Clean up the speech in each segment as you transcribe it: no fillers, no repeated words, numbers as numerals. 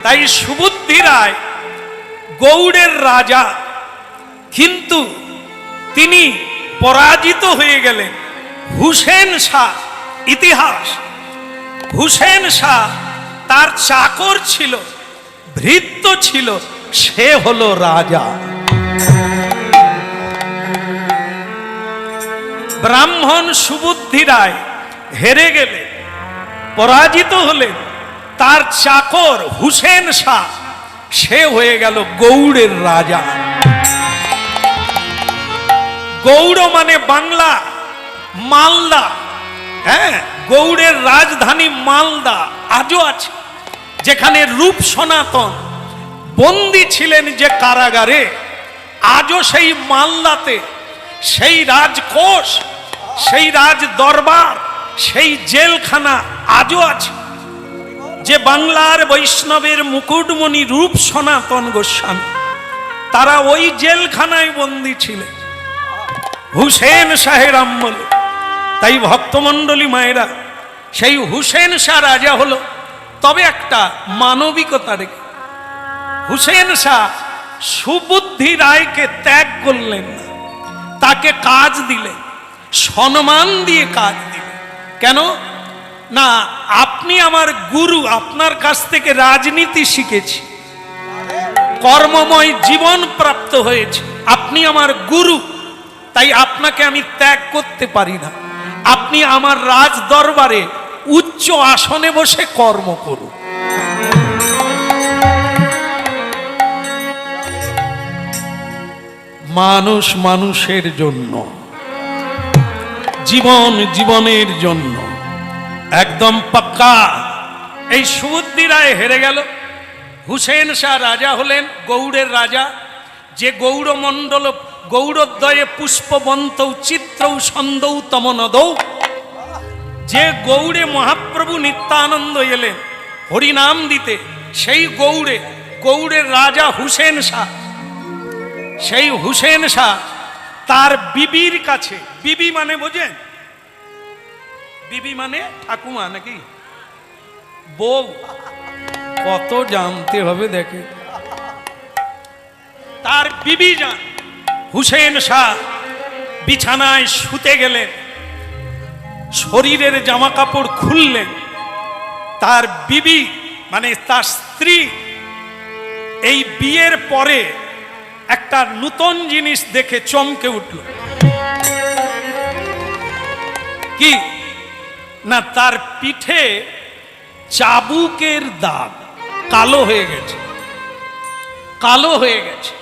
তাই সুবুদ্ধি রায় গৌড়ের রাজা, কিন্তু তিনি পরাজিত হয়ে গেলেন। হুসেন শাহ, ইতিহাস, হুসেন শাহ তার চাকর ছিল, ভৃত্য ছিল, সে হলো রাজা। ব্রাহ্মণ সুবুদ্ধি রায় হেরে গেলেন, পরাজিত হলেন। তার চাকর হুসেন শাহ, সে হয়ে গেল গৌড়ের রাজা। গৌড় মানে বাংলা, মালদা। হ্যাঁ, গৌড়ের রাজধানী মালদা আজও আছে, যেখানে রূপ সনাতন বন্দী ছিলেন যে কারাগারে, আজও সেই মালদাতে সেই রাজকোষ, সেই রাজ দরবার, সেই জেলখানা আজও আছে। যে বাংলার বৈষ্ণবের মুকুটমণি রূপ সনাতন গোস্বামী, তারা ওই জেলখানায় বন্দী ছিলেন হুসেন শাহের আমলে। তাই ভক্তমণ্ডলী মায়েরা, সেই হুসেন শাহ রাজা হলো, তবে একটা মানবিকতা রেখে। হুসেন শাহ সুবুদ্ধি রায়কে ত্যাগ করলেন না, তাকে কাজ দিলেন, সম্মান দিয়ে কাজ দিলেন। কেন না? আপনি আমার গুরু, আপনার কাছ থেকে রাজনীতি শিখেছি, কর্মময় জীবন প্রাপ্ত হয়েছে, আপনি আমার গুরু, তাই আপনাকে আমি ত্যাগ করতে পারি না। আপনি আমার রাজ দরবারে উচ্চ আসনে বসে কর্ম করুন। মানুষ মানুষের জন্য, জীবন জীবনের জন্য, একদম পাক্কা। এই সুবুদ্ধি রায় হেরে গেল, হুসেন শাহ রাজা হলেন, গৌড়ের রাজা। যে গৌড়মণ্ডল গৌড়োদ্দয়ে পুষ্পবন্তৌ চিত্রৌ সন্দৌ তমনদৌ, যে গৌড়ে মহাপ্রভু নিত্যানন্দ এলেন হরিনাম দিতে, সেই গৌড়ে, গৌড়ের রাজা হুসেন শাহ। সেই হুসেন শাহ তার বিবির কাছে, বিবি মানে বোঝেন? বিবি মানে ঠাকুমা নাকি বউ? কত জানতে হবে দেখে। তার বিবি যান হুসেন শাহ বিছানায় শুতে গেলেন, শরীরের জামা কাপড় খুললেন। তার বিবি মানে তার স্ত্রী এই বিয়ের পরে একটা নতুন জিনিস দেখে চমকে উঠল। কি না? তার পিঠে চাবুকের দাগ কালো হয়ে গেছে, কালো হয়ে গেছে,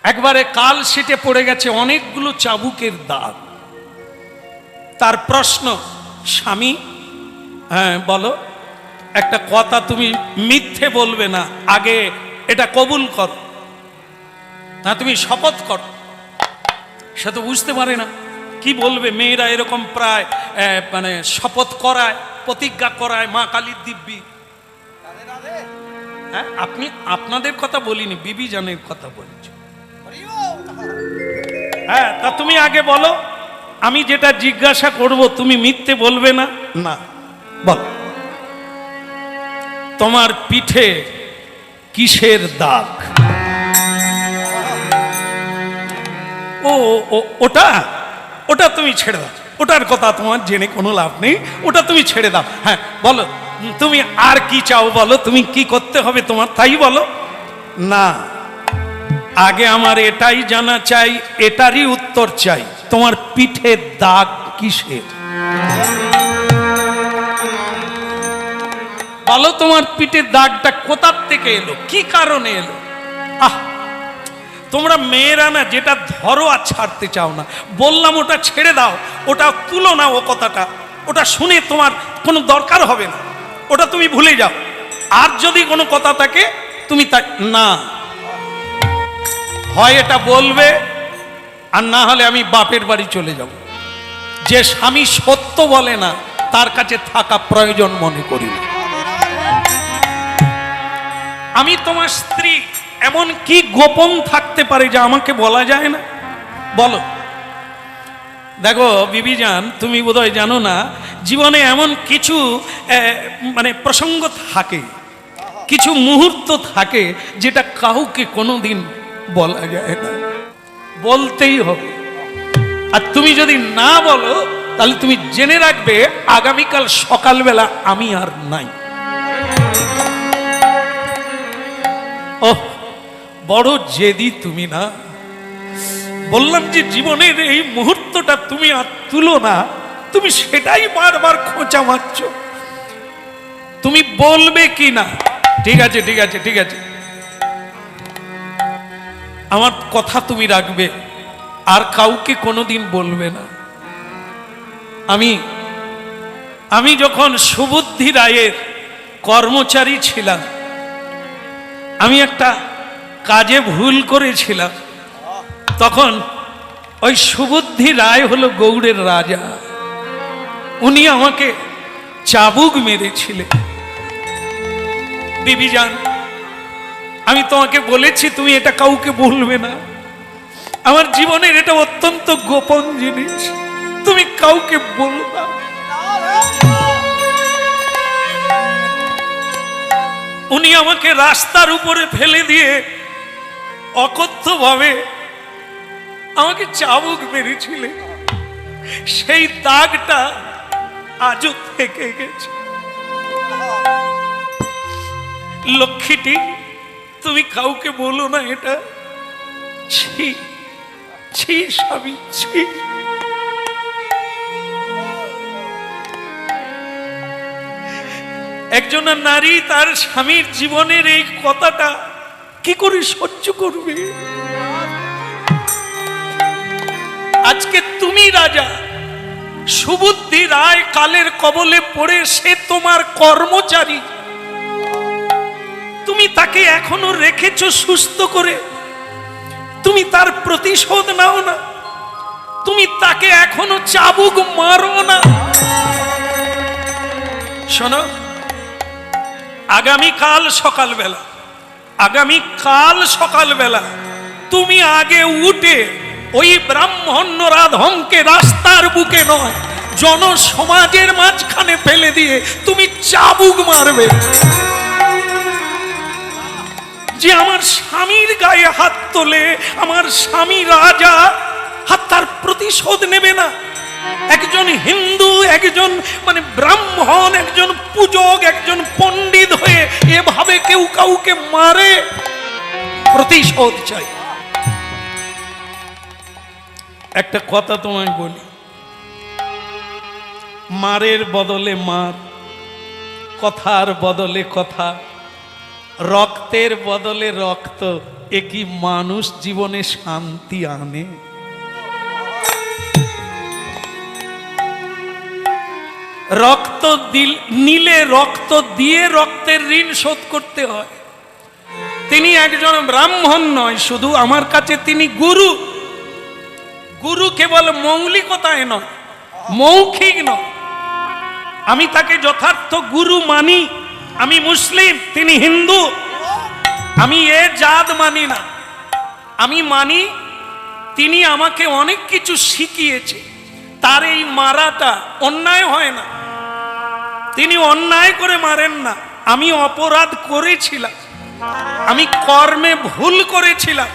একবারে কাল সিটে পড়ে গেছে, অনেকগুলো চাবুকের দাগ। তার প্রশ্ন, স্বামী, হ্যাঁ বলো, একটা কথা তুমি মিথ্যে বলবে না, আগে এটা কবুল কর না, তুমি শপথ কর। সে তো বুঝতে পারে না কি বলবে। মেয়েরা এরকম প্রায় মানে শপথ করায়, প্রতিজ্ঞা করায়, মা কালীর দিব্যি। হ্যাঁ, আপনি আপনাদের কথা বলিনি, বিবি জানের কথা বলছি। হ্যাঁ, তা তুমি আগে বলো, আমি যেটা জিজ্ঞাসা করব তুমি মিথ্যে বলবে না। না, বল, তোমার পিঠে কিসের দাগ? ও ওটা ওটা তুমি ছেড়ে দাও, ওটার কথা তোমার জেনে কোনো লাভ নেই, ওটা তুমি ছেড়ে দাও। হ্যাঁ বলো, তুমি আর কি চাও বলো, তুমি কি করতে হবে তোমার, তাই বলো। না, আগে আমার এটাই জানা চাই, এটারই উত্তর চাই, তোমার পিঠে দাগ কিসের? বলো, তোমার পিঠে দাগটা কোথার থেকে এলো, কি কারণে এলো? আহ, তোমরা মেয়েরা না যেটা ধরো আর ছাড়তে চাও না। বললাম ওটা ছেড়ে দাও, ওটা তুলো না, ও কথাটা, ওটা শুনে তোমার কোনো দরকার হবে না, ওটা তুমি ভুলে যাও। আর যদি কোনো কথা থাকে তুমি তা না, হয় এটা বলবে, আর না হলে আমি বাপের বাড়ি চলে যাব। যে স্বামী সত্য বলে না তার কাছে থাকা প্রয়োজন মনে করি না। আমি তোমার স্ত্রী, এমন কি গোপন থাকতে পারে যা আমাকে বলা যায় না? বলো। দেখো বিবিজান, তুমি বোধহয় জানো না, জীবনে এমন কিছু মানে প্রসঙ্গ থাকে, কিছু মুহূর্ত থাকে যেটা কাউকে কোনোদিন বলা যায় না, বলতেই হবে। আর তুমি যদি না বলো তাহলে তুমি জেনে রাখবে আগামীকাল সকালবেলা আমি আর নাই। ও বড় জেদি তুমি না, বললাম যে জীবনের এই মুহূর্তটা তুমি আর তুলো না, তুমি সেটাই বারবার খোঁচা মারছ। তুমি বলবে কি না? ঠিক আছে ঠিক আছে ঠিক আছে, আমার কথা তুমি রাখবে, আর কাউকে কোনোদিন বলবে না। আমি যখন সুবুদ্ধি রায়ের কর্মচারী ছিলাম, আমি একটা কাজে ভুল করেছিলাম। তখন ওই সুবুদ্ধি রায় হলো গৌড়ের রাজা, উনি আমাকে চাবুক মেরেছিলেন। বিবিজান, আমি তোমাকে বলেছি তুমি এটা কাউকে বলবে না, আমার জীবনের এটা অত্যন্ত গোপন জিনিস, তুমি কাউকে বলো না। উনি আমাকে রাস্তার উপরে ফেলে দিয়ে অকথ্যভাবে আমাকে চাবুক মেরেছিলেন, সেই দাগটা আজও থেকে গেছে। লক্ষ্মীটি, তুমি কাউকে বলো না এটা। ছি ছি স্বামী, ছি। একজন নারী তার স্বামীর জীবনের এই কথাটা কি করে সহ্য করবে? আজকে তুমি রাজা, সুবুদ্ধি রায় কালের কবলে পড়ে সে তোমার কর্মচারী, তুমি তাকে এখনো রেখেছো সুস্থ করে, তুমি তার প্রতিশোধ নাও না, তুমি তাকে এখনো চাবুক মারো না। শোনো, আগামীকাল সকালবেলা তুমি আগে উঠে ওই ব্রাহ্মণ নরাধমকে রাস্তার বুকে নয়, জনসমাজের মাঝখানে ফেলে দিয়ে তুমি চাবুক মারবে যে আমার স্বামীর গায়ে হাত তোলে, আমার স্বামী রাজা, হাত তার প্রতিশোধ নেবে না। একজন হিন্দু, একজন ব্রাহ্মণ, একজন পূজক, একজন পণ্ডিত হয়ে এভাবে কেউ কাউকে মারে, প্রতিশোধ চাই। একটা কথা তোমায় বলি, মারের বদলে মার, কথার বদলে কথা, রক্তের বদলে রক্ত, এ কি মানুষ জীবনে শান্তি আনে? রক্ত নিলে রক্ত দিয়ে রক্তের ঋণ শোধ করতে হয়। তিনি একজন ব্রাহ্মণ নয় শুধু, আমার কাছে তিনি গুরু। গুরু কেবল মৌলিকতায় নয়, মৌখিক নয়, আমি তাকে যথার্থ গুরু মানি। আমি মুসলিম, তিনি হিন্দু, আমি এ জাত মানি না। আমি মানি তিনি আমাকে অনেক কিছু শিখিয়েছে। তার এই মারাটা অন্যায় হয় না, তিনি অন্যায় করে মারেন না। আমি অপরাধ করেছিলাম, আমি কর্মে ভুল করেছিলাম,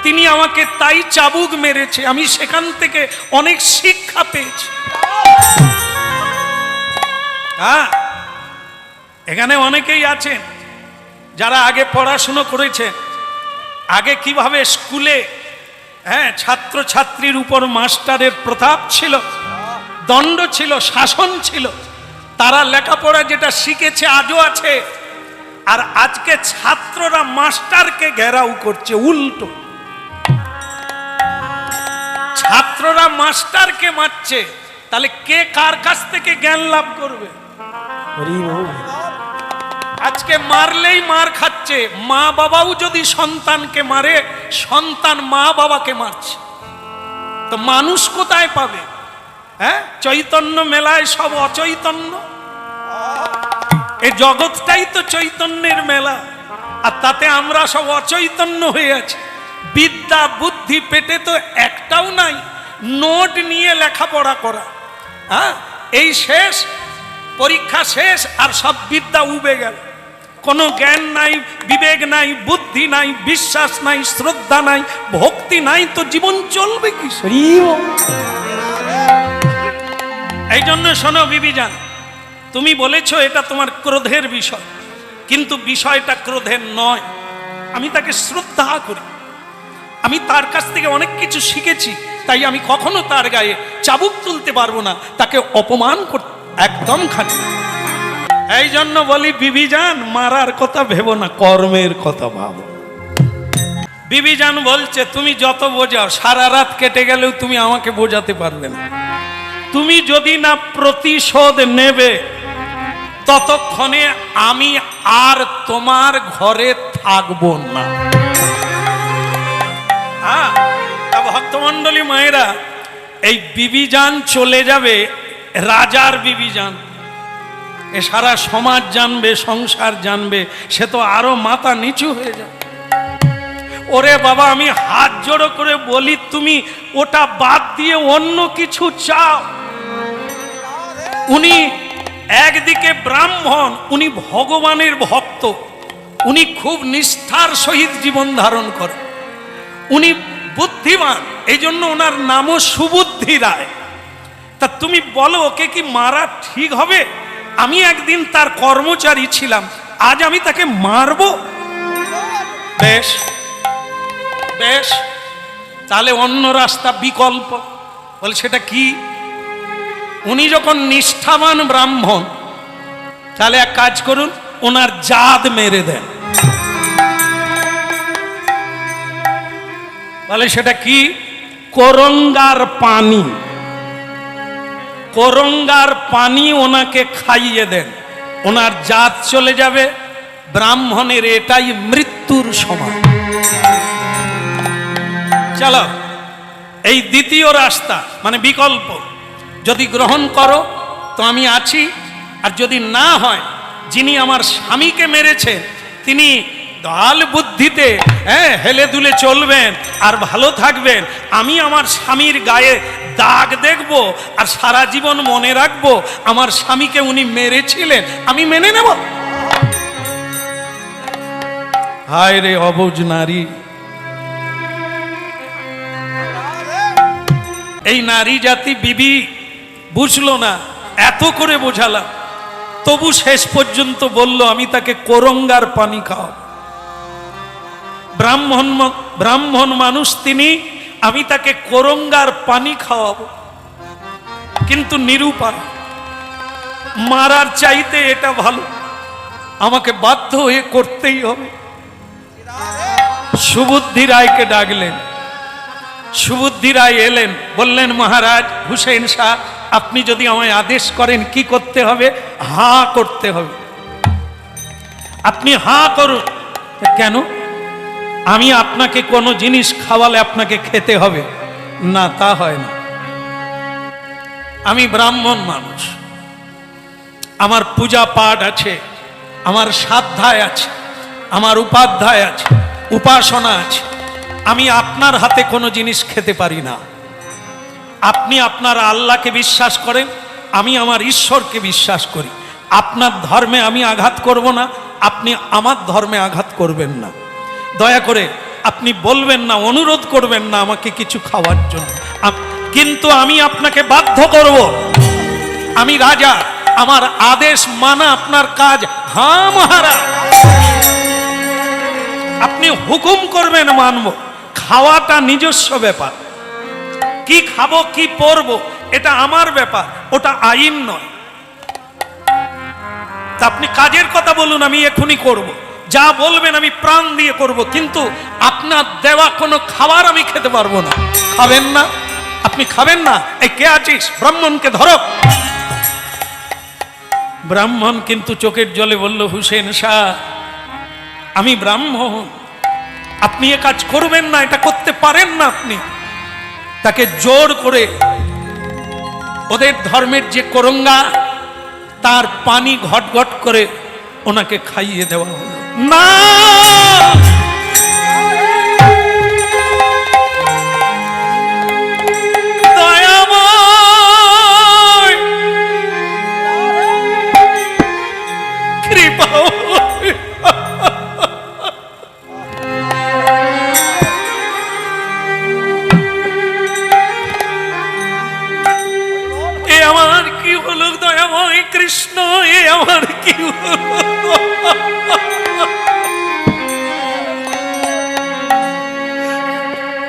তিনি আমাকে তাই চাবুক মেরেছে, আমি সেখান থেকে অনেক শিক্ষা পেয়েছি। হ্যাঁ, এখানে অনেকেই আছেন যারা আগে পড়াশুনো করেছেন, আগে কিভাবে স্কুলে ছাত্র ছাত্রীর উপর মাস্টারের প্রতাপ ছিল, দণ্ড ছিল, শাসন ছিল, তারা লেখাপড়া যেটা শিখেছে আজও আছে। আর আজকে ছাত্ররা মাস্টারকে ঘেরাও করছে উল্টো, ছাত্ররা মাস্টারকে মারছে, তাহলে কে কার কাছ থেকে জ্ঞান লাভ করবে? আজকে মারলেই মার খাচ্ছে। মা বাবাও যদি সন্তানকে মারে, সন্তান মা বাবাকে মারছে, তো মানুষ কোথায় পাবে? চৈতন্য মেলায় সব অচৈতন্য। এই জগৎটাই তো চৈতন্যের মেলা, আর তাতে আমরা সব অচৈতন্য হয়ে আছি। বিদ্যা বুদ্ধি পেটে তো একটাও নাই, নোট নিয়ে লেখাপড়া করা। এই শেষ, পরীক্ষা শেষ, আর সব বিদ্যা উবে গেল। কোনো জ্ঞান নাই, বিবেক নাই, বুদ্ধি নাই, বিশ্বাস নাই, শ্রদ্ধা নাই, ভক্তি নাই, তো জীবন চলবে কি? এই জন্য শোনো বিবিজান, তুমি বলেছো এটা তোমার ক্রোধের বিষয়, কিন্তু বিষয়টা ক্রোধের নয়। আমি তাকে শ্রদ্ধা করি, আমি তার কাছ থেকে অনেক কিছু শিখেছি, তাই আমি কখনো তার গায়ে চাবুক তুলতে পারবো না, তাকে অপমান করতে একদম খালি। এই জন্য বলি বিবিজান, মারার কথা ভেবো না, কর্মের কথা ভাবো। বিবিজান বলছে তুমি যত বোঝাও, সারা রাত কেটে গেলেও তুমি আমাকে বোঝাতে পারবে না। তুমি যদি না প্রতিশোধ নেবে, ততক্ষণে আমি আর তোমার ঘরে থাকবো না। ভক্তমন্ডলী মায়েরা, এই বিবিজান চলে যাবে, রাজার বিবিজান, এ সারা সমাজ জানবে, সংসার জানবে, সে তো আরো মাথা নিচু হয়ে যাবে। ওরে বাবা, আমি হাত জোড়ো করে বলি, তুমি ওটা বাদ দিয়ে অন্য কিছু চাও। উনি একদিকে ব্রাহ্মণ, উনি ভগবানের ভক্ত, উনি খুব নিষ্ঠার সহিত জীবন ধারণ করেন, উনি বুদ্ধিমান, এই জন্য ওনার নামও সুবুদ্ধি রায়। তা তুমি বলো, ওকে কি মারা ঠিক হবে? আমি একদিন তার কর্মচারী ছিলাম, আজ আমি তাকে মারবো? বেশ বেশ, তাহলে অন্য রাস্তা, বিকল্প। বলে সেটা কি? উনি যখন নিষ্ঠাবান ব্রাহ্মণ, তাহলে এক কাজ করুন, ওনার জাত মেরে দেন। বলে সেটা কি? করঙ্গার পানি, করঙ্গার পানি ওনাকে খাইয়ে দেন, ওনার জাত চলে যাবে। ব্রাহ্মণের এটাই মৃত্যুর সমান। চলো, এই দ্বিতীয় রাস্তা মানে বিকল্প, যদি গ্রহণ করো তো আমি আছি, আর যদি না হয়, যিনি আমার স্বামীকে মেরেছে তিনি ঢাল বুদ্ধিতে হেলে দুলে চলবেন আর ভালো থাকবেন। আমি আমার স্বামীর গায়ে দাগ দেখব আর সারা জীবন মনে রাখবো আমার স্বামীকে উনি মেরেছিলেন, আমি মেনে নেব। হায় রে অবুঝ নারী, এই নারী জাতি বিবি বুঝলো না, এত করে বোঝালাম, তবু শেষ পর্যন্ত বলল আমি তাকে করঙ্গার পানি খাওয়াবো। ব্রাহ্মণ মানুষ তিনি, আমি তাকে করঙ্গার পানি খাওয়াবো। কিন্তু নিরুপায়, মারার চাইতে এটা ভালো, আমাকে বাধ্য হয়ে করতেই হবে। সুবুদ্ধি রায়কে ডাকলেন, সুবুদ্ধি রায় এলেন, বললেন মহারাজ হুসেন শাহ, আপনি যদি আমায় আদেশ করেন কি করতে হবে? হাঁ করতে হবে। আপনি হাঁ করুন। কেন? আমি আপনাকে কোনো জিনিস খাওয়ালে আপনাকে খেতে হবে না? তা হয় না। আমি ব্রাহ্মণ মানুষ, আমার পূজা পাঠ আছে, আমার সাধ্যায় আছে, আমার উপাধ্যায় আছে, উপাসনা আছে। আমি আপনার হাতে কোনো জিনিস খেতে পারি না। আপনি আপনার আল্লাহকে বিশ্বাস করেন, আমি আমার ঈশ্বরকে বিশ্বাস করি। আপনার ধর্মে আমি আঘাত করব না, আপনি আমার ধর্মে আঘাত করবেন না। দয়া করে আপনি বলবেন না, অনুরোধ করবেন না আমাকে কিছু খাওয়ার জন্য, কিন্তু আমি আপনাকে বাধ্য করব। আমি রাজা, আমার আদেশ মানা আপনার কাজ। হ্যাঁ মহারাজ, আপনি হুকুম করবেন, মানব। খাওয়াটা নিজস্ব ব্যাপার, কি খাবো কি পরবো এটা আমার ব্যাপার, ওটা আইন নয়। তা আপনি কাজের কথা বলুন, আমি এখনই করব। যা বলবেন আমি প্রাণ দিয়ে করব, কিন্তু আপনার দেওয়া কোনো খাবার আমি খেতে পারবো না। খাবেন না? আপনি খাবেন না? এই কে আছিস? ব্রাহ্মণকে ধরো। ব্রাহ্মণ কিন্তু চোখের জলে বলল, হুসেন শাহ আমি ব্রাহ্মণ, আপনি এ কাজ করবেন না, এটা করতে পারেন না আপনি। তাকে জোর করে ওদের ধর্মের যে করঙ্গা, তার পানি ঘট ঘট করে ওনাকে খাইয়ে দেওয়া হলো। না, দয়াময় কৃপা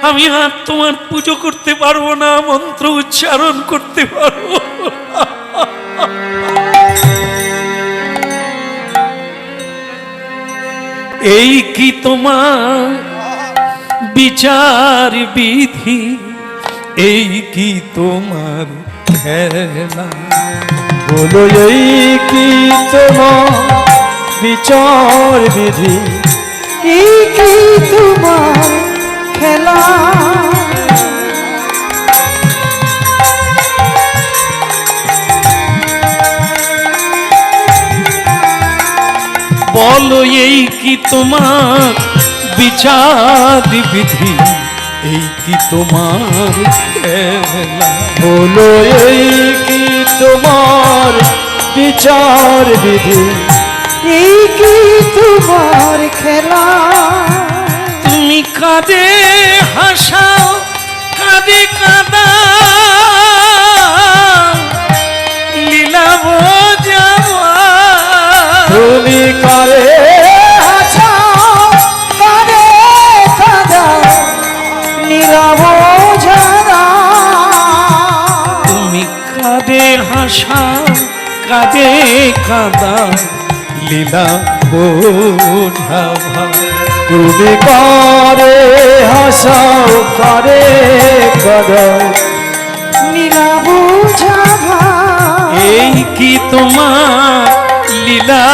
আমি আর তোমার পুজো করতে পারবো না, মন্ত্র উচ্চারণ করতে পারবো না। এই কি তোমার বিচার বিধি, এই কি তোমার খেলা? বলো এই কি তোমার বিচার বিধি, এই কি তোমার খেলা? বলো এই কি তোমার বিচার বিধি, এই কি তোমার খেলা? বলো এই কি তোমার বিচার বিধি, এই কি তোমার খেলা? তুমি কাঁদে হাসাও, কাঁদে কাঁদা লীলা বোঝাবা। তুমি কারে হাসাও, কাঁদে কাঁদাও, নীরব ঝরা। তুমি কাঁদে হাসাও, কাঁদে কাঁদা লীলা বোঝাবা। তুমি কারে হাসাও, কারে কাঁদাও, নীরব ঝরা। এই কি তোমার লীলা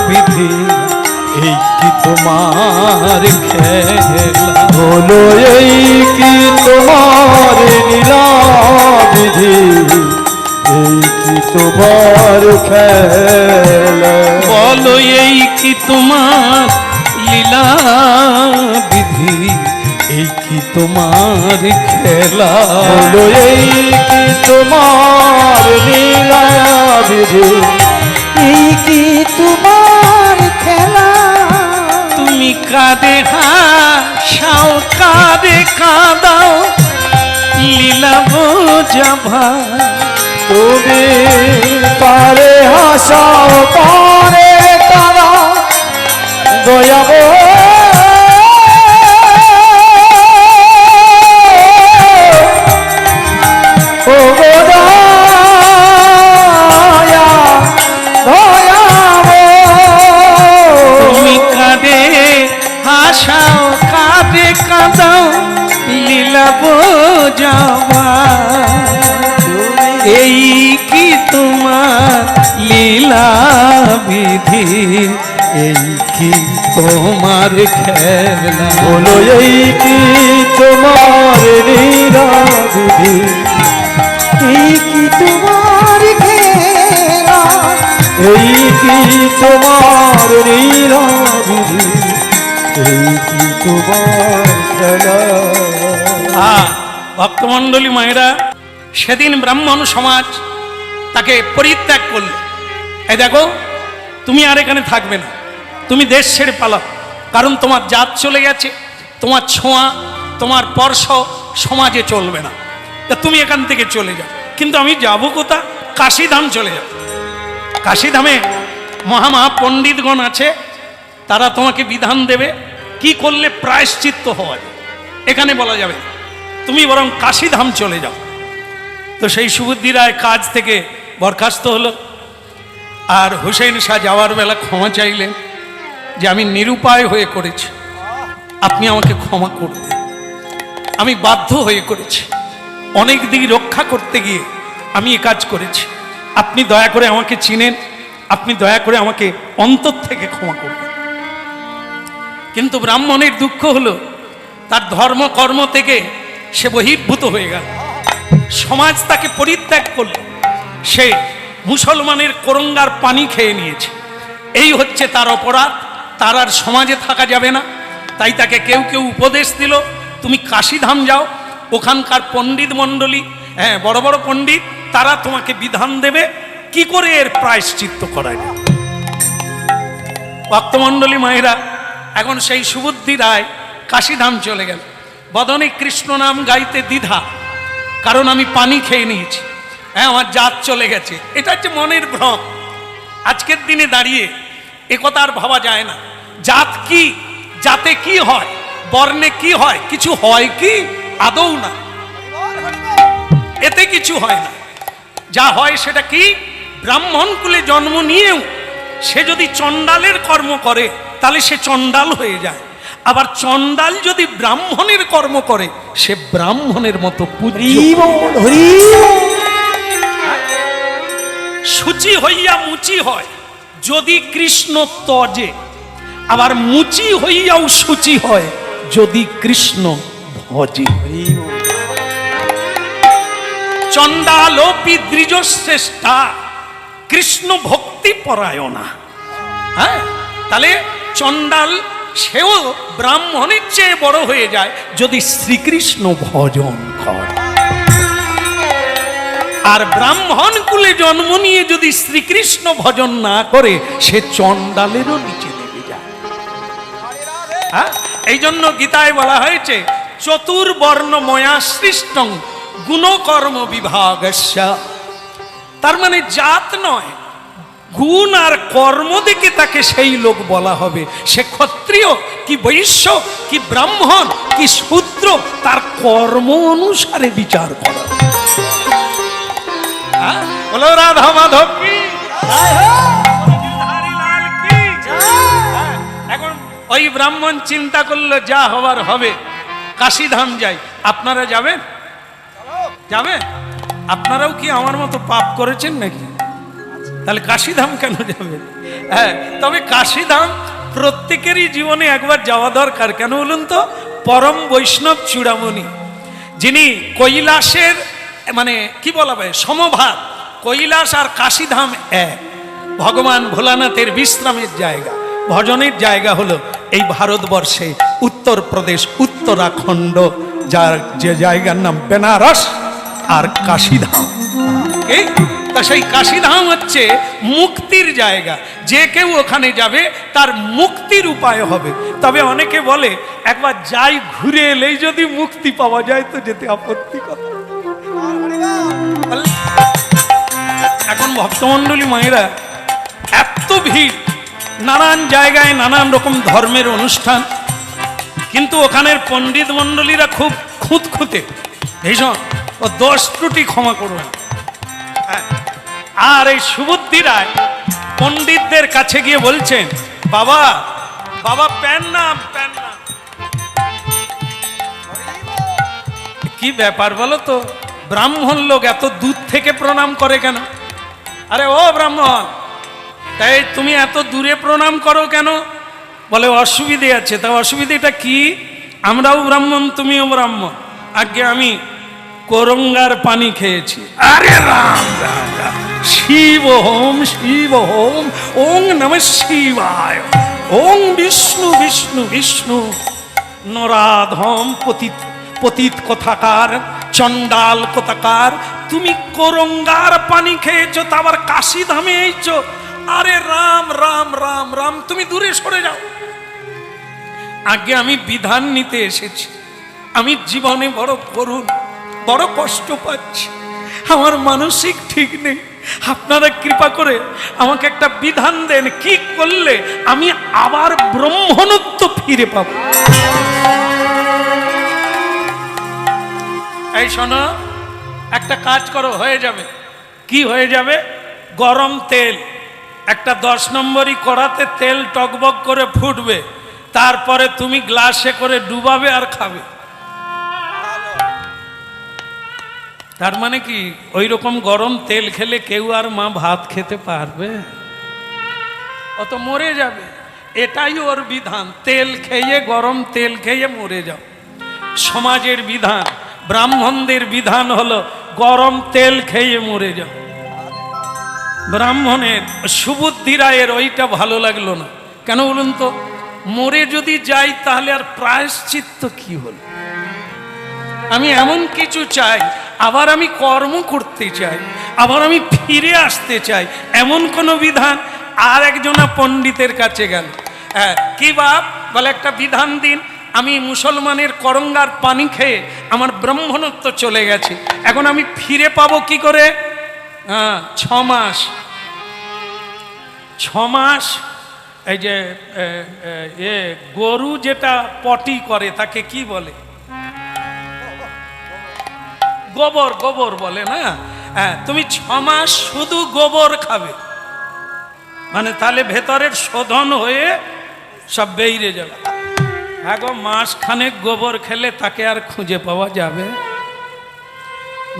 বিধি, এই কি তোমার খেলা? বলো এই কি তোমার লীলা বিধি, এই কি তোমার খেলা? বলো এই কি তোমার লীলা বিধি, এই কি তোমার খেলা? বলো এই কি তোমার লীলা বিধি, এই কি তোমার খেলা? তুমি কাঁদে হাসাও, কাঁদে কাঁদাও লীলা বোঝাবা। তুমি কারে হাসাও, কারে কাঁদাও, দয়াবো ও গো দয়া, দয়াবো। তুমি কাঁদে হাসাও, কাঁদে কাঁদাও লীলা বোঝাবা। এই কি তোমার লীলা বিধি, এই কি তোমার খেলা? বলো এই কি তোমার লীলা বিধি, এই কি তোমার খেলা? এই কি তোমার লীলা বিধি, এই কি তোমার খেলা? ভক্তমণ্ডলী মায়েরা, সেদিন ব্রাহ্মণ সমাজ তাকে পরিত্যাগ করল। এই দেখো, তুমি আর এখানে থাকবে না, তুমি দেশ ছেড়ে পালাও, কারণ তোমার জাত চলে গেছে, তোমার ছোঁয়া, তোমার স্পর্শ সমাজে চলবে না, তা তুমি এখান থেকে চলে যাও। কিন্তু আমি যাবো কোথা? কাশীধাম চলে যাব। কাশীধামে মহামহা পণ্ডিতগণ আছে, তারা তোমাকে বিধান দেবে কি করলে প্রায়শ্চিত্ত হওয়া যায়। এখানে বলা যাবে না, তুমি বরং কাশীধাম চলে যাও। তো সেই সুবুদ্ধি রায় কাজ থেকে বরখাস্ত হলো, আর হুসেন শাহ যাওয়ার বেলা ক্ষমা চাইলেন যে আমি নিরুপায় হয়ে করেছি, আপনি আমাকে ক্ষমা করবেন, আমি বাধ্য হয়ে করেছি, অনেক দিক রক্ষা করতে গিয়ে আমি এ কাজ করেছি, আপনি দয়া করে আমাকে চিনেন, আপনি দয়া করে আমাকে অন্তর থেকে ক্ষমা করবেন। কিন্তু ব্রাহ্মণের দুঃখ হলো, তার ধর্মকর্ম থেকে সে বহির্ভূত হয়ে গেল, সমাজ তাকে পরিত্যাগ করল, সে মুসলমানের কোরঙ্গার পানি খেয়ে নিয়েছে, এই হচ্ছে তার অপরাধ, তার আর সমাজে থাকা যাবে না। তাই তাকে কেউ কেউ উপদেশ দিল, তুমি কাশীধাম যাও, ওখানকার পণ্ডিত মণ্ডলী, হ্যাঁ বড় বড় পণ্ডিত, তারা তোমাকে বিধান দেবে কি করে এর প্রায়শ্চিত্ত করা যায়। ভক্তমণ্ডলী মায়েরা, এখন সেই সুবুদ্ধি রায় কাশীধাম চলে গেল, বদনে কৃষ্ণ নাম গাইতে দ্বিধা, কারণ আমি পানি খেয়ে নিয়েছি, হ্যাঁ আমার জাত চলে গেছে। এটা হচ্ছে মনের ভ্রম। আজকের দিনে দাঁড়িয়ে একথা আর ভাবা যায় না। জাত কি, জাতে কি হয়, বর্ণে কি হয়? কিছু হয় কি? আদৌ না, এতে কিছু হয় না। যা হয় সেটা কি? ব্রাহ্মণ কুলে জন্ম নিয়েও সে যদি চণ্ডালের কর্ম করে তাহলে সে চণ্ডাল হয়ে যায়, আবার চণ্ডাল যদি ব্রাহ্মণের কর্ম করে সে ব্রাহ্মণের মতো পূজ্য। শুচি হইয়া মুচি হয় যদি কৃষ্ণ তজে, আবার মুচি হইয়াও শুচি হয় যদি কৃষ্ণ ভজে। চণ্ডালোপি দ্বিজশ্রেষ্ঠা কৃষ্ণ ভক্তি পরায়ণা। হ্যাঁ, তাহলে চণ্ডাল সেও ব্রাহ্মণের চেয়ে বড় হয়ে যায় যদি শ্রীকৃষ্ণ ভজন করে। আর ব্রাহ্মণ কুলে জন্ম নিয়ে যদি শ্রীকৃষ্ণ ভজন না করে সে চণ্ডালেরও নিচে নেমে যায়। হ্যাঁ, এই জন্য গীতায় বলা হয়েছে চতুর্বর্ণময়া সৃষ্টং গুণকর্ম বিভাগস্য। তার মানে জাত নয়, গুণ আর কর্ম দেখে তাকে সেই লোক বলা হবে। সে ক্ষত্রিয় কি বৈশ্য কি ব্রাহ্মণ কি শূদ্র, তার কর্ম অনুসারে বিচার করা। বলো রাধা মাধব কি, এখন ওই ব্রাহ্মণ চিন্তা করলো যা হবার হবে, কাশীধাম যাই। আপনারা যাবেন? যাবেন? আপনারাও কি আমার মতো পাপ করেছেন নাকি? তাহলে কাশীধাম কেন যাবেন? হ্যাঁ, তবে কাশীধাম প্রত্যেকেরই জীবনে একবার যাওয়া দরকার। কেন বলুন তো? পরম বৈষ্ণব চূড়ামণি, যিনি কৈলাসের মানে কি বলা হয় সমভাগ, কৈলাস আর কাশীধাম এক। ভগবান ভোলানাথের বিশ্রামের জায়গা, ভজনের জায়গা হলো এই ভারতবর্ষে উত্তরপ্রদেশ উত্তরাখণ্ড, যার যে জায়গার নাম বেনারস আর কাশীধাম। তা সেই কাশীধাম হচ্ছে মুক্তির জায়গা। যে কেউ ওখানে যাবে তার মুক্তির উপায় হবে। তবে অনেকে বলে একবার যাই ঘুরে এলেই যদি মুক্তি পাওয়া যায় তো যেতে আপত্তি কথা। এখন ভক্তমণ্ডলী মায়েরা এত ভিড়, নানান জায়গায় নানান রকম ধর্মের অনুষ্ঠান, কিন্তু ওখানের পণ্ডিত মণ্ডলীরা খুব খুঁতখুঁতে ভীষণ, ও দোষ ত্রুটি ক্ষমা করুন। আর এই সুবুদ্ধি রায় পণ্ডিতদের কাছে গিয়ে বলছেন, বাবা বাবা প্যান না, প্যান না। কি ব্যাপার বলো তো, ব্রাহ্মণ লোক এত দূর থেকে প্রণাম করে কেন? আরে ও ব্রাহ্মণ, তাই তুমি এত দূরে প্রণাম করো কেন? বলে অসুবিধে আছে। তা অসুবিধেটা কি? আমরাও ব্রাহ্মণ তুমিও ব্রাহ্মণ। আগে আমি করঙ্গার পানি খেয়েছি। আরে রাম রাম রাম, শিব হোম শিব হোম, ওং নমঃ শিবায়, ওং বিষ্ণু বিষ্ণু বিষ্ণু, নরাধম পতিত পতিত কথাকার, চণ্ডাল কথাকার, তুমি করঙ্গার পানি খেয়েছো, তা আবার কাশীধামে এইছো। আরে রাম রাম রাম রাম, তুমি দূরে সরে যাও। আগে আমি বিধান নিতে এসেছি, আমি জীবনে বড় করুণ, বড় কষ্ট পাচ্ছি, আমার মানসিক ঠিক নেই। আপনারা কৃপা করে আমাকে একটা বিধান দেন, কি করলে আমি আবার ব্রহ্মণত্ব ফিরে পাবো। এই শোনো, একটা কাজ করো, হয়ে যাবে। কি হয়ে যাবে? গরম তেল একটা 10 নম্বরই কড়াতে তেল টকবক করে ফুটবে, তারপরে তুমি গ্লাসে করে ডুবাবে আর খাবে। তার মানে কি ওই রকম গরম তেল খেলে কেউ আর মা ভাত খেতে পারবে? ও তো মরে যাবে। এটাই ওর বিধান, তেল খেয়ে, গরম তেল খেয়ে মরে যাও। সমাজের বিধান, ব্রাহ্মণদের বিধান হলো গরম তেল খেয়ে মরে যাও। ব্রাহ্মণের সুবুদ্ধি রায়ের ওইটা ভালো লাগলো না। কেন বলুন তো? মরে যদি যাই তাহলে আর প্রায়শ্চিত্ত কি হল? আমি এমন কিছু চাই, আবার আমি কর্ম করতে চাই, আবার আমি ফিরে আসতে চাই, এমন কোন বিধান। আর একজনা পণ্ডিতের কাছে গেল, হ্যাঁ কি বাপ, বলে একটা বিধান দিন। আমি মুসলমানের করঙ্গার পানি খেয়ে আমার ব্রাহ্মণত্ব চলে গেছে, এখন আমি ফিরে পাবো কি করে? 6 মাস। 6 মাস এই যে গরু যেটা পটি করে তাকে কি বলে? গোবর, গোবর বলে না? হ্যাঁ, তুমি 6 মাস শুধু গোবর খাবে, মানে তাহলে ভেতরের শোধন হয়ে সব বেরিয়ে যাবে। হ্যাঁ গো, মাসখানেক গোবর খেলে তাকে আর খুঁজে পাওয়া যাবে?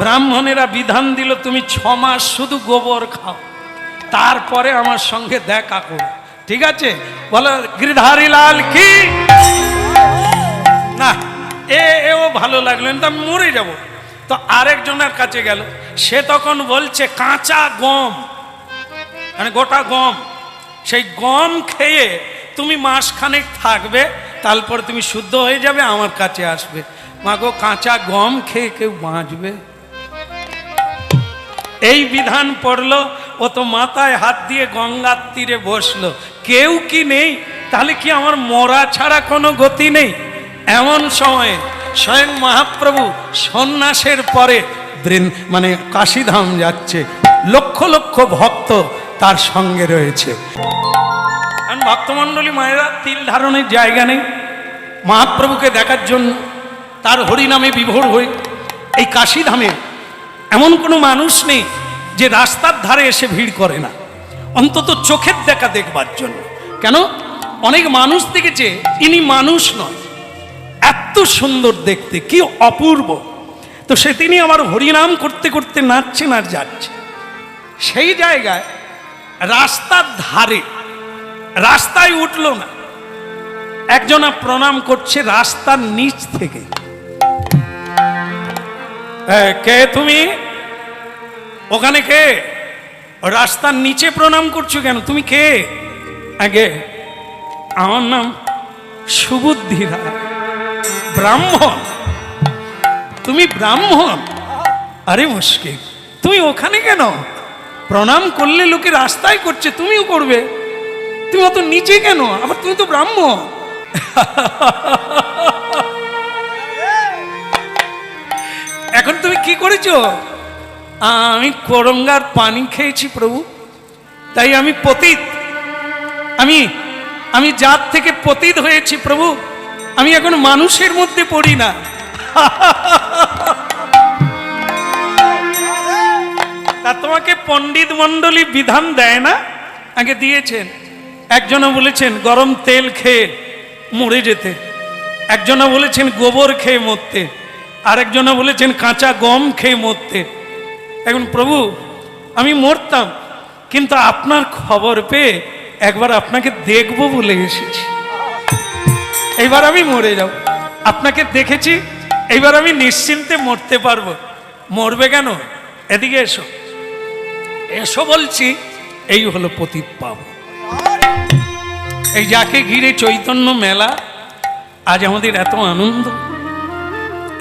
ব্রাহ্মণেরা বিধান দিল তুমি 6 মাস শুধু গোবর খাও, তারপরে আমার সঙ্গে দেখা করো। ঠিক আছে, বলো গিরিধারী লাল কি না। এও ভালো লাগলো না, আমি মরে যাব। তো আরেকজনের কাছে গেল, সে তখন বলছে কাঁচা গম, মানে গোটা গম, সেই গম খেয়ে তুমি মাসখানেক থাকবে, তারপর তুমি শুদ্ধ হয়ে যাবে, আমার কাছে আসবে। মা গো, কাঁচা গম খেয়ে কেউ বাঁচবে? এই বিধান পড়লো, ও তো মাথায় হাত দিয়ে গঙ্গার তীরে বসলো। কেউ কি নেই? তাহলে কি আমার মরা ছাড়া কোনো গতি নেই? এমন সময়ে স্বয়ং মহাপ্রভু সন্ন্যাসের পরে মানে কাশীধাম যাচ্ছে, লক্ষ লক্ষ ভক্ত তার সঙ্গে রয়েছে। কারণ ভক্তমণ্ডলী মায়েরা তিল ধারণের জায়গা নেই, মহাপ্রভুকে দেখার জন্য তার হরিনামে বিভোর হয়ে এই কাশীধামে এমন কোনো মানুষ নেই যে রাস্তার ধারে এসে ভিড় করে না, অন্তত চোখের দেখা দেখবার জন্য। কেন? অনেক মানুষ দেখেছে, ইনি মানুষ নয়, এত সুন্দর দেখতে, কি অপূর্ব। তো সে তিনি আবার হরিনাম করতে করতে নাচছেন আর যাচ্ছে। সেই জায়গায় রাস্তার ধারে, রাস্তায় উঠলো না, একজনা প্রণাম করছে রাস্তার নিচ থেকে। কে তুমি? ওখানে কে? রাস্তার নিচে প্রণাম করছো কেন? তুমি কে? আগে আমার নাম সুবুদ্ধি রায়। ব্রাহ্মণ? তুমি ব্রাহ্মণ? আরে মুশকিল, তুমি ওখানে কেন? প্রণাম করলে লোকে রাস্তায় করছে, তুমিও করবে, তুমি অত নিচে কেন? আবার তুমি তো ব্রাহ্মণ। এখন তুমি কি করেছো? আমি করঙ্গার পানি খেয়েছি প্রভু, তাই আমি পতিত, আমি জাত থেকে পতিত হয়েছি প্রভু, আমি এখন মানুষের মধ্যে পড়ি না। তা তোমাকে পণ্ডিত মণ্ডলী বিধান দেয় না? আগে দিয়েছেন। একজনা বলেছেন গরম তেল খেয়ে মরে যেতে, একজনা বলেছেন গোবর খেয়ে মরতে, আরেকজনা বলেছেন কাঁচা গম খেয়ে মরতে। এখন প্রভু আমি মরতাম, কিন্তু আপনার খবর পেয়ে একবার আপনাকে দেখব বলে এসেছি। এইবার আমি মরে যাব, আপনাকে দেখেছি, এইবার আমি নিশ্চিন্তে মরতে পারবো। মরবে কেন? এদিকে এসো, এসো বলছি। এই হলো পতিত পাবন, এই যাকে ঘিরে চৈতন্য মেলা, আজ আমাদের এত আনন্দ,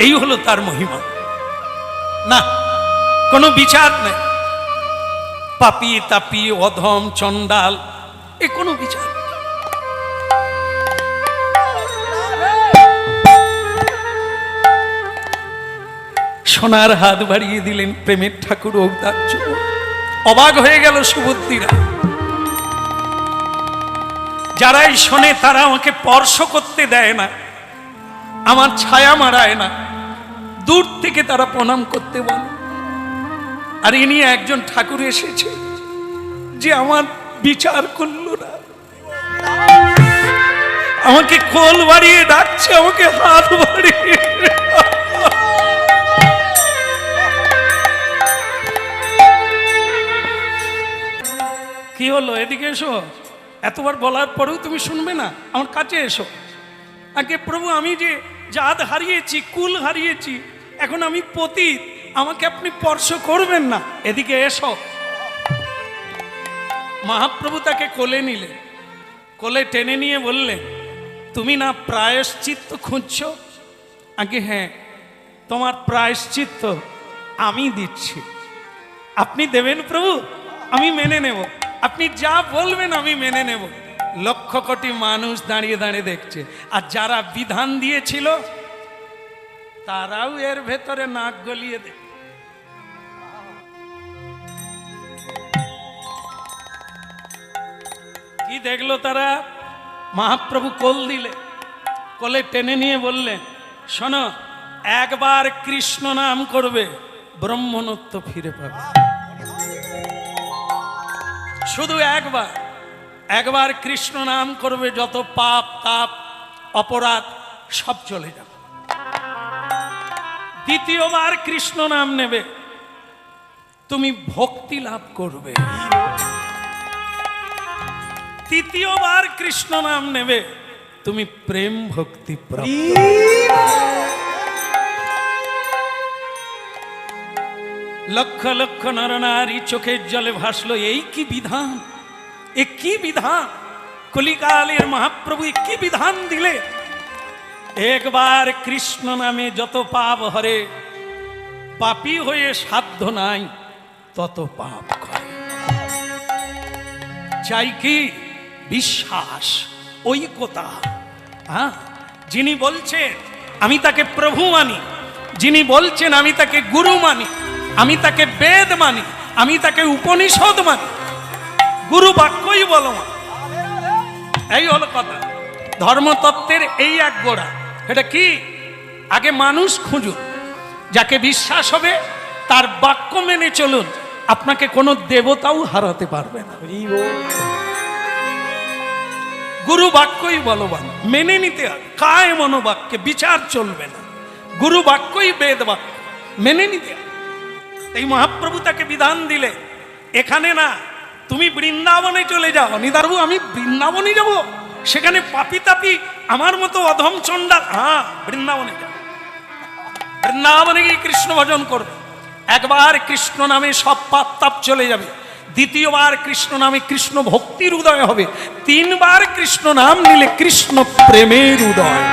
এই হলো তার মহিমা। না, কোনো বিচার নেই, পাপি তাপি অধম চণ্ডাল, এ কোনো বিচার। সোনার হাত বাড়িয়ে দিলেন প্রেমের ঠাকুর ঔদার্য। অবাক হয়ে গেল সুবুদ্ধিরা। যারাই শোনে তারা আমাকে স্পর্শ করতে দেয় না, আমার ছায়া মারায় না, দূর থেকে তারা প্রণাম করতে বলে। আর ইনি একজন ঠাকুর এসেছে যে আমার বিচার করল না, আমাকে কোল বাড়িয়ে ডাকছে, আমাকে হাত বাড়িয়ে। কি হলো? এদিকে এসো। এতবার বলার পরেও তুমি শুনবে না? আমার কাছে এসো। আগে প্রভু আমি যে জাত হারিয়েছি, কুল হারিয়েছি, এখন আমি পতিত, আমাকে আপনি স্পর্শ করবেন না, এদিকে এসো। মহাপ্রভু তাকে কোলে নিলেন, কোলে টেনে নিয়ে বললেন তুমি না প্রায়শ্চিত্ত খুঁজছো? আগে হ্যাঁ, তোমার প্রায়শ্চিত্ত আমি দিচ্ছি। আপনি দেবেন প্রভু? আমি মেনে নেব, আপনি যা বলবেন আমি মেনে নেব। লক্ষ কোটি মানুষ দাঁড়িয়ে দাঁড়িয়ে দেখছে, আর যারা বিধান দিয়েছিল তারাও এর ভেতরে নাক গলিয়ে দেয়। কি কি দেখলো তারা? মহাপ্রভু কোল দিলে, কোলে টেনে নিয়ে বললেন, শোনো, একবার কৃষ্ণ নাম করবে, ব্রহ্মণত্ব ফিরে পাবে। শুধু একবার, একবার কৃষ্ণ নাম করবে, যত পাপ তাপ অপরাধ সব চলে যাবে। দ্বিতীয়বার কৃষ্ণ নাম নেবে, তুমি ভক্তি লাভ করবে। তৃতীয়বার কৃষ্ণ নাম নেবে, তুমি প্রেম ভক্তি প্রাপ্ত। লক্ষ লক্ষ নরনারী চোখের জলে ভাসলো, এই কি বিধান, এ কি বিধান! কলিকালের মহাপ্রভু কি বিধান দিলে! একবার কৃষ্ণ নামে যত পাপ হরে, পাপী হয়ে সাধ্য নাই তত পাপ করে। চাই কি? বিশ্বাস, ঐক্যতা। হ্যাঁ, যিনি বলছেন আমি তাকে প্রভু মানি, যিনি বলছেন আমি তাকে গুরু মানি, আমি তাকে বেদ মানি, আমি তাকে উপনিষদ মানি, গুরু বাক্যই বলো। এই হলো কথা। ধর্মতত্ত্বের এই এক গোড়া। এটা কি? আগে মানুষ খুঁজুন, যাকে বিশ্বাস হবে তার বাক্য মেনে চলুন, আপনাকে কোনো দেবতাও হারাতে পারবে না। গুরু বাক্যই বলবান, মেনে নিতে হবে। কায় মনোবাক্যে বিচার চলবে না, গুরু বাক্যই বেদ বাক্য, মেনে নিতে হবে। এই মহাপ্রভু তাকে বিধান দিলে, এখানে না, তুমি বৃন্দাবনে চলে যাও। নিদারবু, আমি বৃন্দাবনে যাব? সেখানে পাপি তাপি আমার মতো অধম চণ্ডাল? হ্যাঁ, বৃন্দাবনে যাও। বৃন্দাবনে গিয়ে কৃষ্ণ ভজন করবে। একবার কৃষ্ণ নামে সব পাপ তাপ চলে যাবে। দ্বিতীয়বার কৃষ্ণ নামে কৃষ্ণ ভক্তির উদয় হবে। তিনবার কৃষ্ণ নাম নিলে কৃষ্ণ প্রেমের উদয়।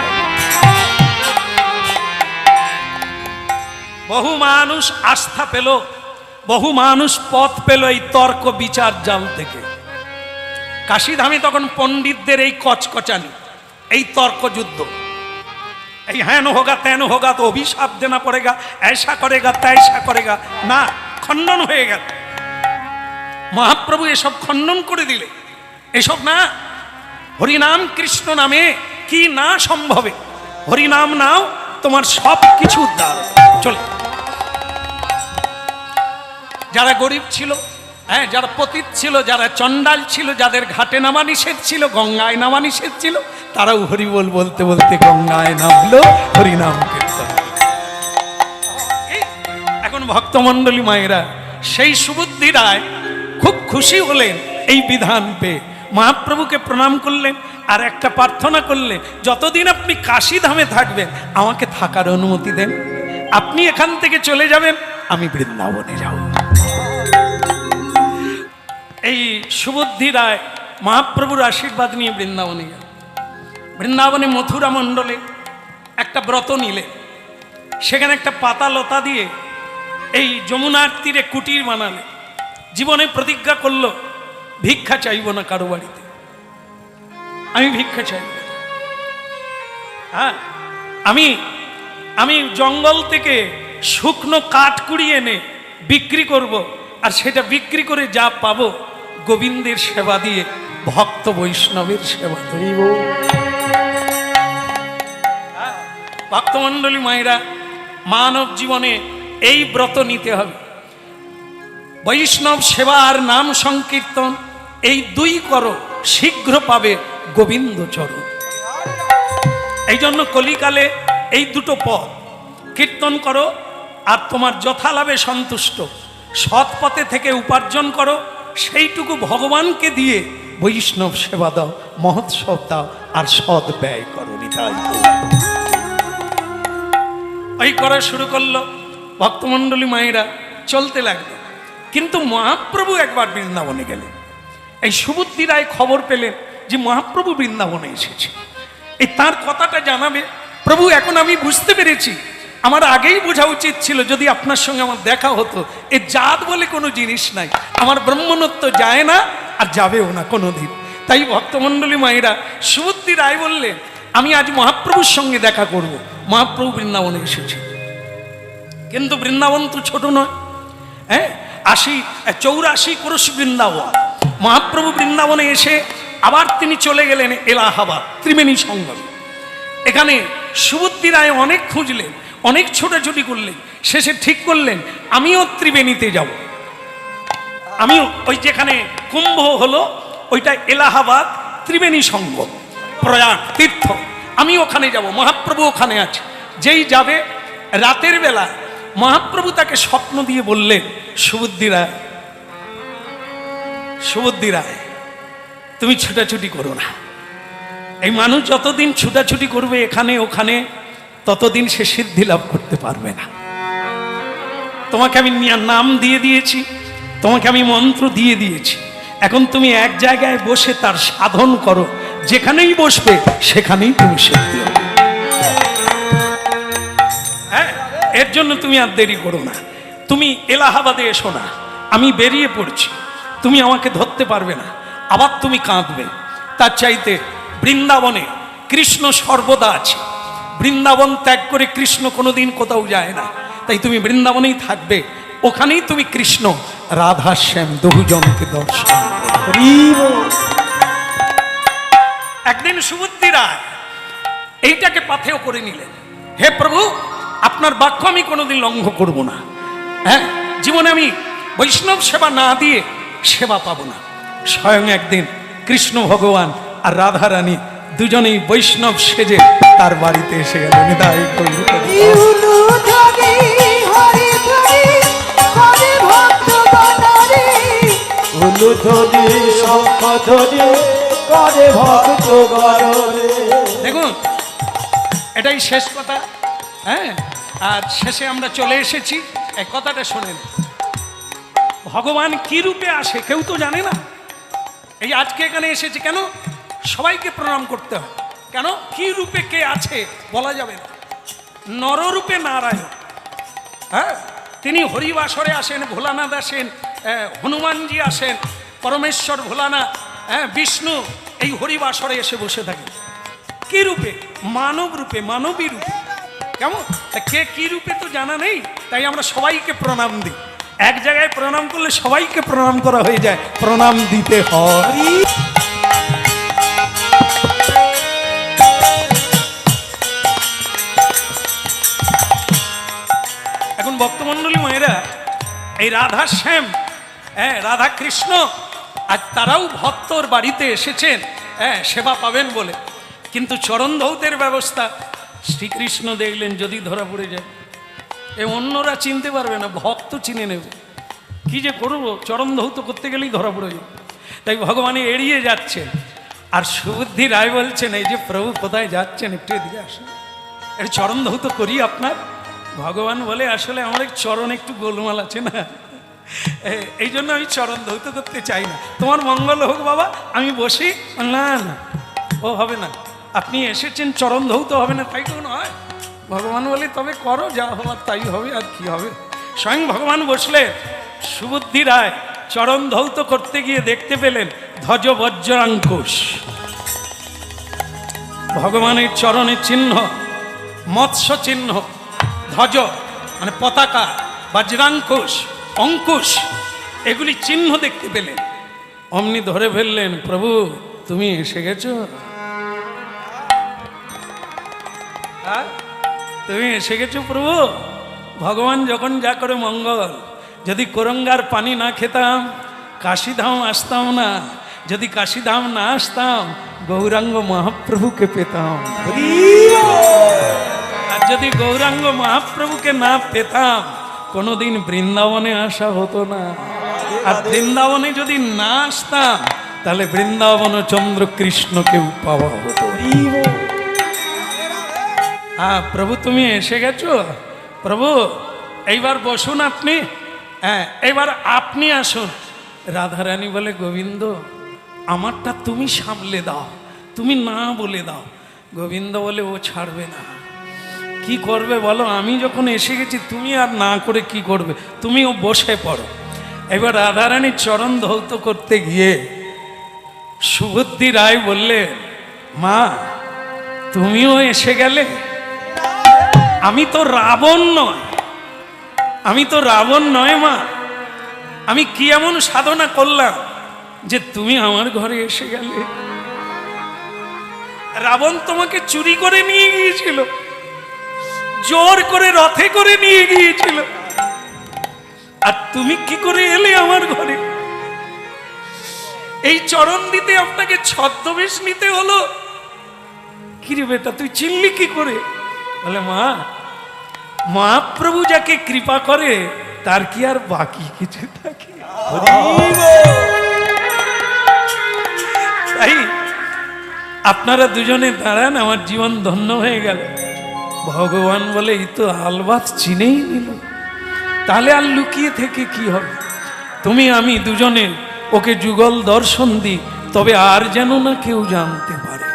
বহু মানুষ আস্থা পেল, বহু মানুষ পথ পেল এই তর্ক বিচার জাল থেকে। কাশীধামে তখন পণ্ডিতদের এই কচকচানি, এই তর্ক যুদ্ধ, এই হ্যান হোগা তেন হোগা, তো অভিশাপ দেনা পড়েগা, ऐसा করেগা তৈসা করেগা, না, খণ্ডন হয়ে গেল। মহাপ্রভু এসব খণ্ডন করে দিলে। এসব না, হরিনাম কৃষ্ণ নামে কি না সম্ভবে, হরিনাম নাও, তোমার সব কিছু উদ্ধার চলে। যারা গরিব ছিল, হ্যাঁ, যারা পতিত ছিল, যারা চণ্ডাল ছিল, যাদের ঘাটে নামা নিষেধ ছিল, গঙ্গায় নামা নিষেধ ছিল, তারাও হরিবল বলতে বলতে গঙ্গায় নামলো, হরিনাম কীর্তন। এখন ভক্তমণ্ডলী মায়েরা, সেই সুবুদ্ধি রায় খুব খুশি হলেন এই বিধান পেয়ে, মহাপ্রভুকে প্রণাম করলেন আর একটা প্রার্থনা করলেন, যতদিন আপনি কাশীধামে থাকবেন আমাকে থাকার অনুমতি দেন। আপনি এখান থেকে চলে যাবেন, আমি বৃন্দাবনে যাব। এই সুবুদ্ধি রায় মহাপ্রভুর আশীর্বাদ নিয়ে বৃন্দাবনে গেল। বৃন্দাবনে মথুরা মণ্ডলে একটা ব্রত নিলে, সেখানে একটা পাতা লতা দিয়ে এই যমুনার তীরে কুটির বানালে। জীবনে প্রতিজ্ঞা করলো, ভিক্ষা চাইব না কারো বাড়িতে, আমি ভিক্ষা চাইব। হ্যাঁ, আমি জঙ্গল থেকে শুকনো কাঠ কুড়িয়ে এনে বিক্রি করব, আর সেটা বিক্রি করে যা পাবো গোবিন্দের সেবা দিয়ে, ভক্ত বৈষ্ণবের সেবা করিব। ভক্তমণ্ডলী মায়েরা, মানব জীবনে এই ব্রত নিতে হবে। বৈষ্ণব সেবা আর নাম সংকীর্তন, এই দুই করো, শীঘ্র পাবে গোবিন্দ চরণ। এই জন্য কলিকালে এই দুটো পথ, কীর্তন করো আর তোমার যথালাভে সন্তুষ্ট, সৎ পথে থেকে উপার্জন করো, সেইটুকু ভগবানকে দিয়ে বৈষ্ণব সেবা দাও, মহোৎসব দাও, আর সৎ ব্যয় করো। নিতাই এই করা শুরু করলো। ভক্তমণ্ডলী মায়েরা চলতে লাগলো। কিন্তু মহাপ্রভু একবার বৃন্দাবনে গেলেন। এই সুবুদ্ধি রায় খবর পেলেন যে মহাপ্রভু বৃন্দাবনে এসেছে। এই তার কথাটা জানাবে। প্রভু, এখন আমি বুঝতে পেরেছি, আমার আগেই বোঝা উচিত ছিল, যদি আপনার সঙ্গে আমার দেখা হতো। এ জাত বলে কোনো জিনিস নাই, আমার ব্রহ্মণত্ব যায় না আর যাবেও না কোনোদিন। তাই ভক্তমণ্ডলী মায়েরা, সুবুদ্ধি রায় বললেন, আমি আজ মহাপ্রভুর সঙ্গে দেখা করব। মহাপ্রভু বৃন্দাবনে এসেছে। কিন্তু বৃন্দাবন তো ছোট নয়, হ্যাঁ, 84 ক্রোশ বৃন্দাবন। মহাপ্রভু বৃন্দাবনে এসে আবার তিনি চলে গেলেন এলাহাবাদ ত্রিবেণী সঙ্গমে। এখানে সুবুদ্ধি রায় অনেক খুঁজলেন, অনেক ছোটাছুটি করলেন, শেষে ঠিক করলেন আমিও ত্রিবেণীতে যাব। আমিও ওই যেখানে কুম্ভ হলো ওইটা এলাহাবাদ ত্রিবেণী সঙ্গম, প্রয়াগ তীর্থ, আমি ওখানে যাব। মহাপ্রভু ওখানে আছে। যেই যাবে রাতের বেলা মহাপ্রভু তাকে স্বপ্ন দিয়ে বললেন, সুবুদ্ধি রায়, সুবুদ্ধি রায়, তুমি ছুটাছুটি করো না। এই মানুষ যতদিন ছুটাছুটি করবে এখানে ওখানে, ততদিন সে সিদ্ধি লাভ করতে পারবে না। তোমাকে আমি নাম দিয়ে দিয়েছি, তোমাকে আমি মন্ত্র দিয়ে দিয়েছি, এখন তুমি এক জায়গায় বসে তার সাধন করো, যেখানেই বসবে সেখানেই তুমি সিদ্ধি হবে। হ্যাঁ, এর জন্য তুমি আর দেরি করো না। তুমি এলাহাবাদে এসো না, আমি বেরিয়ে পড়ছি, তুমি আমাকে ধরতে পারবে না। আবার তুমি কাঁদবে। তার চাইতে বৃন্দাবনে কৃষ্ণ সর্বদা আছে। বৃন্দাবন ত্যাগ করে কৃষ্ণ কোনোদিন কোথাও যায় না, তাই তুমি বৃন্দাবনেই থাকবে। ওখানেই তুমি কৃষ্ণ রাধা শ্যাম দুজনকে দর্শন করবে। একদিন সুবুদ্ধি রায় এইটাকে পাথেয় করে নিলেন, হে প্রভু, আপনার বাক্য আমি কোনোদিন লঙ্ঘ করব না। হ্যাঁ, জীবনে আমি বৈষ্ণব সেবা না দিয়ে সেবা পাবো না। স্বয়ং একদিন কৃষ্ণ ভগবান আর রাধা রানী দুজনেই বৈষ্ণব সেজে তার বাড়িতে এসে গেলেন। নিতাই গৌর হরি। ইউলু ধরি হরি ধরি হরি ভক্ত গণরে, উলুধ্বনি শঙ্খধ্বনি করে ভক্ত গণরে। দেখুন, এটাই শেষ কথা। হ্যাঁ, আর শেষে আমরা চলে এসেছি। এক কথাটা শোনেন, ভগবান কি রূপে আসে কেউ তো জানে না। এই আজকে এখানে এসেছে কেন? সবাইকে প্রণাম করতে হয়। কেন? কি রূপে কে আছে বলা যাবে না। নররূপে নারায়ণ, হ্যাঁ, তিনি হরিবাসরে আসেন, ভোলানাথ আসেন, হনুমানজি আসেন, পরমেশ্বর ভোলানাথ, হ্যাঁ, বিষ্ণু এই হরিবাসরে এসে বসে থাকেন। কি রূপে? মানব রূপে, মানবী রূপে। কেমন? তা কে কি রূপে তো জানা নেই, তাই আমরা সবাইকে প্রণাম দিই। এক জায়গায় প্রণাম করলে সবাইকে প্রণাম করা হয়ে যায়, প্রণাম দিতে হয়। এখন ভক্তমণ্ডলী মায়েরা, এই রাধা শ্যাম, হ্যাঁ, রাধা কৃষ্ণ, আর তারাও ভক্তর বাড়িতে এসেছেন, হ্যাঁ, সেবা পাবেন বলে। কিন্তু চরণ ধৌতের ব্যবস্থা শ্রীকৃষ্ণ দেখলেন যদি ধরা পড়ে যায়, এ অন্যরা চিনতে পারবে না, ভক্ত চিনে নেবে। কি যে করবো, চরণ ধৌত করতে গেলেই ধরা পড়ে যাবে। তাই ভগবান এড়িয়ে যাচ্ছেন। আর সুবুদ্ধি রায় বলছেন, এই যে প্রভু কোথায় যাচ্ছেন, একটু এদিকে আসুন, এর চরণ ধৌত করি আপনার। ভগবান বলে, আসলে আমার এক চরণ একটু গোলমাল আছে না, এই জন্য আমি চরণ ধৌত করতে চাই না। তোমার মঙ্গল হোক বাবা, আমি বসি। না না, ও হবে না, আপনি এসেছেন, চরণ ধৌত হবে না তাই তো নয়। ভগবান বলে, তবে করো, যা হবার তাই হবে, আর কি হবে। স্বয়ং ভগবান বসলে, সুবুদ্ধি রায় চরণ ধৌত করতে গিয়ে দেখতে পেলেন ধ্বজ বজ্রাঙ্কুশ, ভগবানের চরণের চিহ্ন, মৎস্য চিহ্ন, ধ্বজ মানে পতাকা, বজ্রাঙ্কুশ, অঙ্কুশ, এগুলি চিহ্ন দেখতে পেলেন। অমনি ধরে ফেললেন, প্রভু তুমি এসে গেছো, তুমি এসে গেছো প্রভু। ভগবান যখন যা করে মঙ্গল। যদি করঙ্গার পানি না খেতাম কাশীধাম আসতাম না, যদি কাশীধাম না আসতাম গৌরাঙ্গ মহাপ্রভুকে পেতাম। আর যদি গৌরাঙ্গ মহাপ্রভুকে না পেতাম কোনোদিন বৃন্দাবনে আসা হতো না। আর বৃন্দাবনে যদি না আসতাম তাহলে বৃন্দাবন চন্দ্র কৃষ্ণকেও পাওয়া হতো। হ্যাঁ প্রভু তুমি এসে গেছো, প্রভু এইবার বসুন আপনি, হ্যাঁ এইবার আপনি আসুন। রাধারানী বলে, গোবিন্দ আমারটা তুমি সামলে দাও, তুমি না বলে দাও। গোবিন্দ বলে, ও ছাড়বে না। কি করবে বলো, আমি যখন এসে গেছি তুমি আর না করে কি করবে, তুমিও বসে পড়ো। এবার রাধারানীর চরণ ধৌত করতে গিয়ে সুবুদ্ধি রায় বললে, মা তুমিও এসে গেলে। আমি তো রাবণ নয়, আমি তো রাবণ নয় মা, আমি কি এমন সাধনা করলাম যে তুমি আমার ঘরে এসে গেলে। রাবণ তোমাকে চুরি করে নিয়ে গিয়েছিল, জোর করে রথে করে নিয়ে গিয়েছিল, আর তুমি কি করে এলে আমার ঘরে? এই চরণ দিতে আপনাকে ছদ্মবেশ নিতে হলো। কিরে বেটা, তুই চিনলি কি করে? বলে, মা, মহাপ্রভু যাকে কৃপা করে তার কি আর বাকি কিছু থাকে? তাই আপনারা দুজনে দাঁড়ান, আমার জীবন ধন্য হয়ে গেল। ভগবান বলে, এই তো আলবাত চিনেই নিল, তাহলে আর লুকিয়ে থেকে কি হবে? তুমি আমি দুজনে ওকে যুগল দর্শন দিই, তবে আর যেন না কেউ জানতে পারে।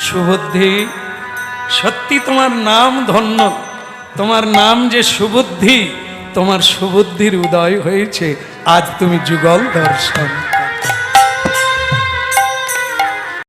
সুবুদ্ধি, সত্যি তোমার নাম ধন্য, তোমার নাম যে সুবুদ্ধি, তোমার সুবুদ্ধির উদয় হয়েছে, আজ তুমি যুগল দর্শন